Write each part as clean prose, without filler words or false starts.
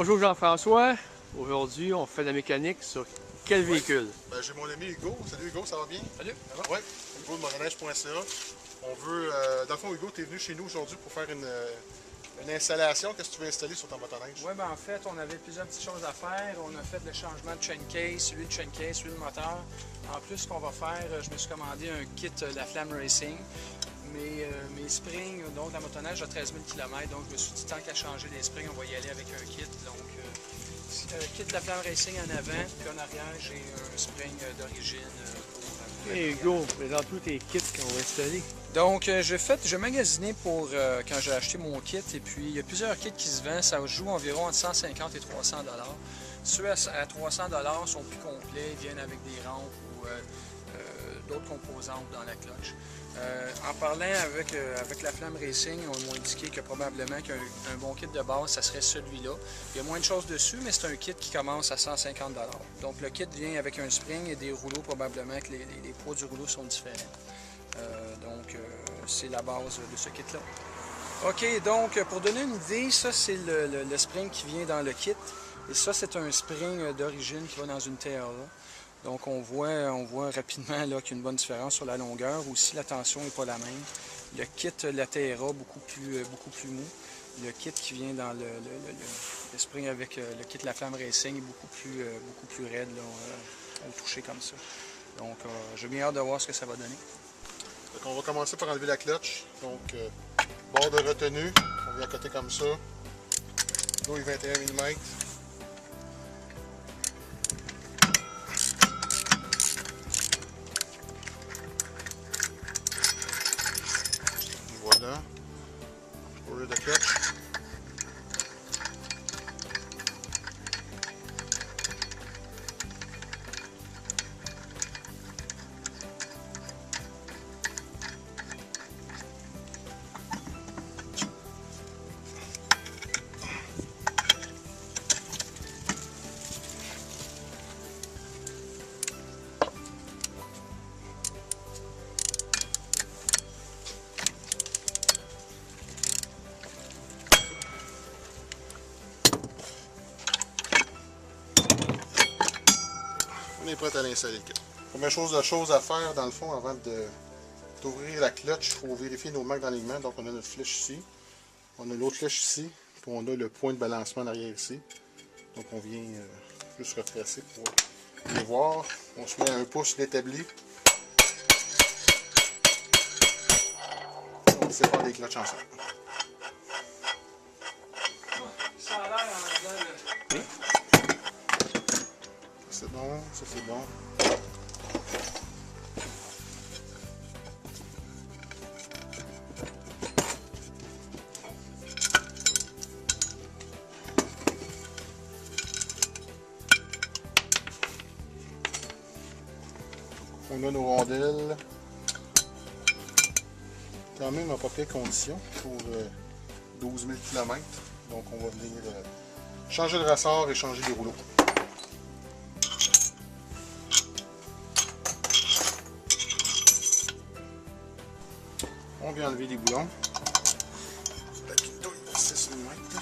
bonjour Jean-François. Aujourd'hui, on fait de la mécanique sur quel véhicule? J'ai mon ami Hugo. Salut Hugo, ça va bien? Salut. Ça va? Oui, Hugo de motoneige.ca. On veut, dans le fond, Hugo, tu es venu chez nous aujourd'hui pour faire une installation. Qu'est-ce que tu veux installer sur ta motoneige? Oui, en fait, on avait plusieurs petites choses à faire. On a fait le changement de chain case, celui de chain case, celui de moteur. En plus, ce qu'on va faire, je me suis commandé un kit La Flamme Racing. Mes springs, donc la motoneige a 13 000 km, donc je me suis dit tant qu'à changer les springs, on va y aller avec un kit. Donc, kit La Flamme Racing en avant, puis en arrière, j'ai un spring d'origine. Hey Hugo, présente-nous tes kits qu'on va installer. Donc, j'ai magasiné pour quand j'ai acheté mon kit, et puis il y a plusieurs kits qui se vendent, ça joue environ entre 150 et 300 $. Ceux à 300 $ sont plus complets, ils viennent avec des rampes ou d'autres composantes dans la cloche. En parlant avec la Flamme Racing, on m'a indiqué que probablement qu'un bon kit de base, ça serait celui-là. Il y a moins de choses dessus, mais c'est un kit qui commence à 150 $. Donc le kit vient avec un spring et des rouleaux, probablement que les poids du rouleau sont différents. C'est la base de ce kit-là. OK, donc pour donner une idée, ça c'est le spring qui vient dans le kit. Et ça, c'est un spring d'origine qui va dans une TRA. Donc on voit rapidement qu'il y a une bonne différence sur la longueur. Aussi, la tension n'est pas la même. Le kit, la TRA, beaucoup plus mou. Le kit qui vient dans le spring avec le kit La Flamme Racing est beaucoup plus raide là, au toucher comme ça. Donc j'ai bien hâte de voir ce que ça va donner. Donc, on va commencer par enlever la clutch. Donc, bord de retenue, on vient à côté comme ça. L'eau est 21 mm. Voilà. Pour le clutch. On est prêt à l'installer le kit. Première chose à faire dans le fond avant d'ouvrir la clutch, il faut vérifier nos marques d'alignement. Donc on a notre flèche ici, on a l'autre flèche ici, puis on a le point de balancement derrière ici. Donc on vient juste retracer pour les voir. On se met à 1 pouce d'établi. On sépare les clutches ensemble. Ça a l'air en dedans, Oui. C'est bon, ça c'est bon. On a nos rondelles. Quand même en pas quelle condition pour 12 000 km. Donc on va venir changer le ressort et changer les rouleaux. On vient enlever les boulons. La pinto est 6 mm.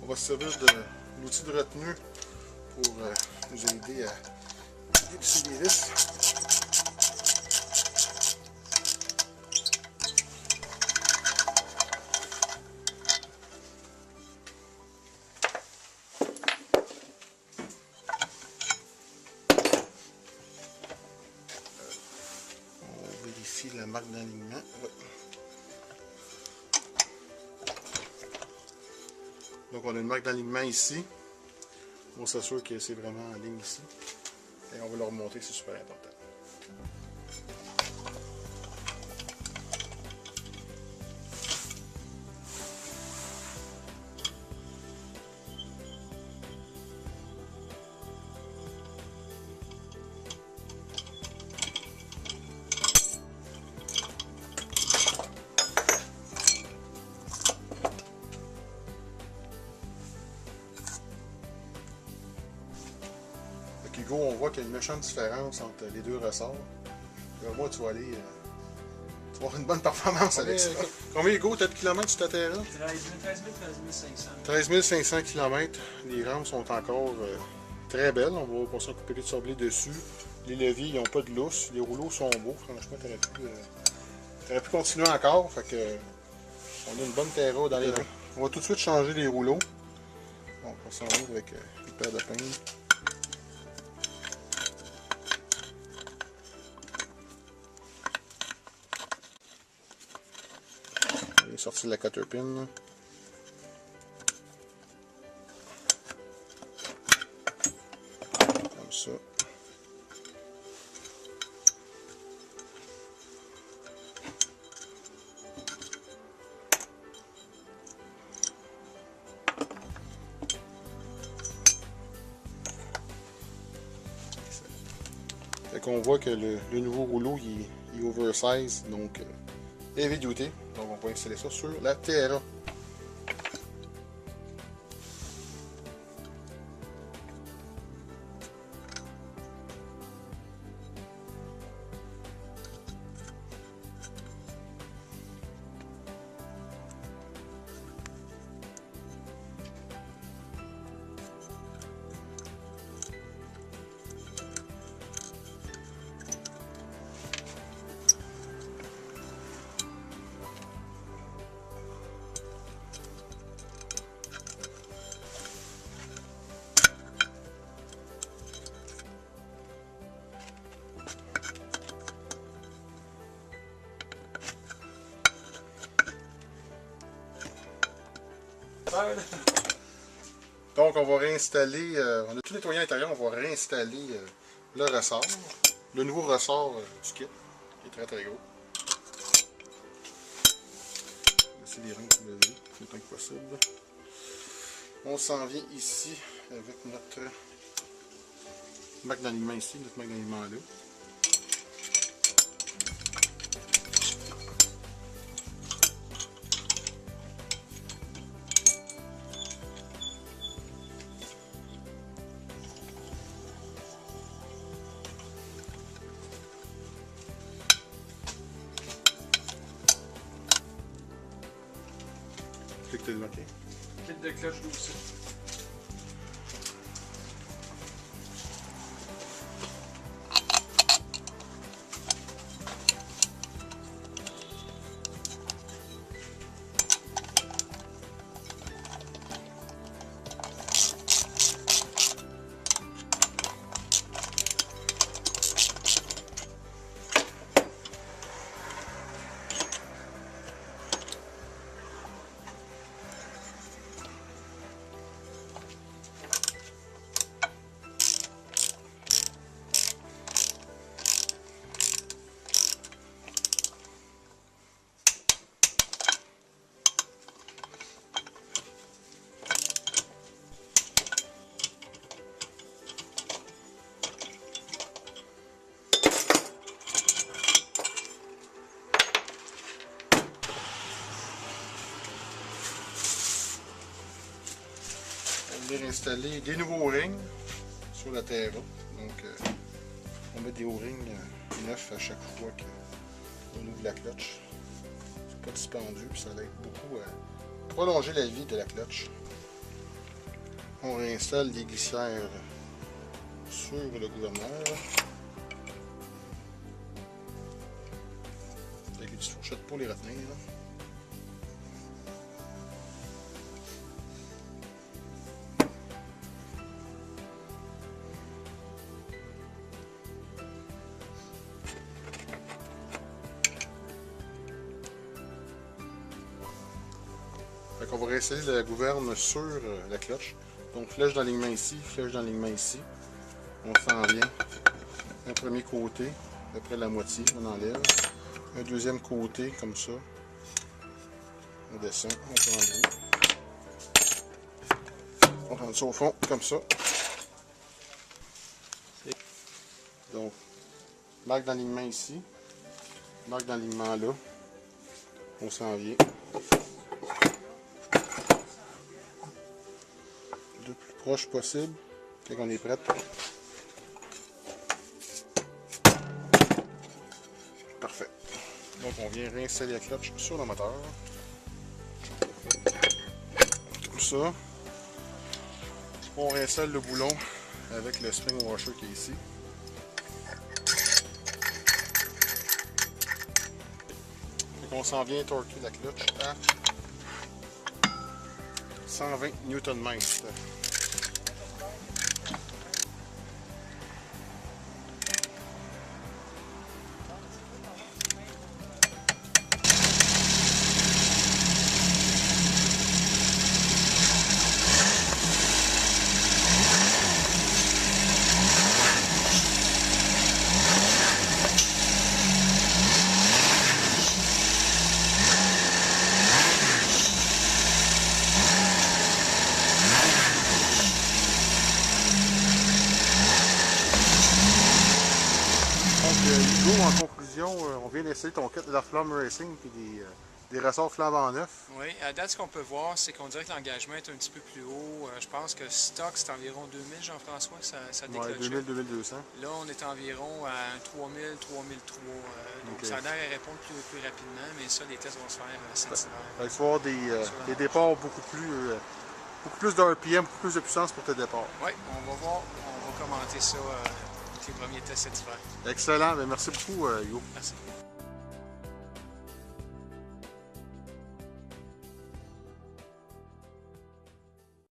On va se servir de l'outil de retenue pour nous aider à dévisser les vis. La marque d'alignement. Ouais. Donc on a une marque d'alignement ici. On s'assure que c'est vraiment en ligne ici. Et on va le remonter, c'est super important. Hugo, on voit qu'il y a une méchante différence entre les deux ressorts. Là, moi, tu vas aller Tu vas avoir une bonne performance avec ça. Combien Hugo, t'as de kilomètres sur ta terre? 13 500. 13 500 km. Les rames sont encore très belles. On va passer un coup de sablé dessus. Les leviers, ils n'ont pas de lousse. Les rouleaux sont beaux. Franchement, t'aurais pu continuer encore. Fait que, on a une bonne terre dans les mains. On va tout de suite changer les rouleaux. Bon, on s'en va avec une paire de pinces. On va sortir la cutter pin. Comme ça. Fait qu'on voit que le nouveau rouleau il est oversize, donc heavy duty. Donc on va installer ça sur la Terra. Donc on va réinstaller, on a tout nettoyé à l'intérieur, on va réinstaller le ressort, le nouveau ressort du kit, qui est très très gros. Laisser les rangs se lever le temps que possible. On s'en vient ici avec notre bac d'alignement ici, notre bac d'alignement là. Kit de cloche aussi. Installer des nouveaux rings sur la Terra. Donc on met des O-rings neufs à chaque fois qu'on ouvre la clutch. C'est pas dispendieux, puis ça aide beaucoup à prolonger la vie de la clutch. On réinstalle des glissières sur le gouverneur. Avec une petite fourchette pour les retenir. On va réinstaller la gouverne sur la cloche. Donc flèche d'alignement ici, flèche d'alignement ici. On s'en vient. Un premier côté, à peu près la moitié, on enlève. Un deuxième côté, comme ça. On descend, on prend le bout. On rentre ça au fond, comme ça. Donc, marque d'alignement ici. Marque d'alignement là. On s'en vient. Le plus proche possible quand on est prêt. Parfait. Donc on vient réinstaller la clutch sur le moteur. Comme ça. On réinstalle le boulon avec le spring washer qui est ici. On s'en vient torquer la clutch à 120 Nm. Hugo, en conclusion, on vient d'essayer ton kit de la Flamme Racing et des ressorts flambant neufs. Oui, à date, ce qu'on peut voir, c'est qu'on dirait que l'engagement est un petit peu plus haut. Je pense que stock, c'est environ 2000, Jean-François, que ça déclenche. Ouais, 2000-2200. Là, on est environ à 3000, 3003. Donc, ça a l'air à répondre plus rapidement, mais ça, les tests vont se faire cet hiver. Il va y avoir des départs beaucoup plus d'RPM, beaucoup plus de puissance pour tes départs. Oui, on va voir, on va commenter ça avec les premiers tests cet hiver. Excellent, merci beaucoup, Hugo. Merci.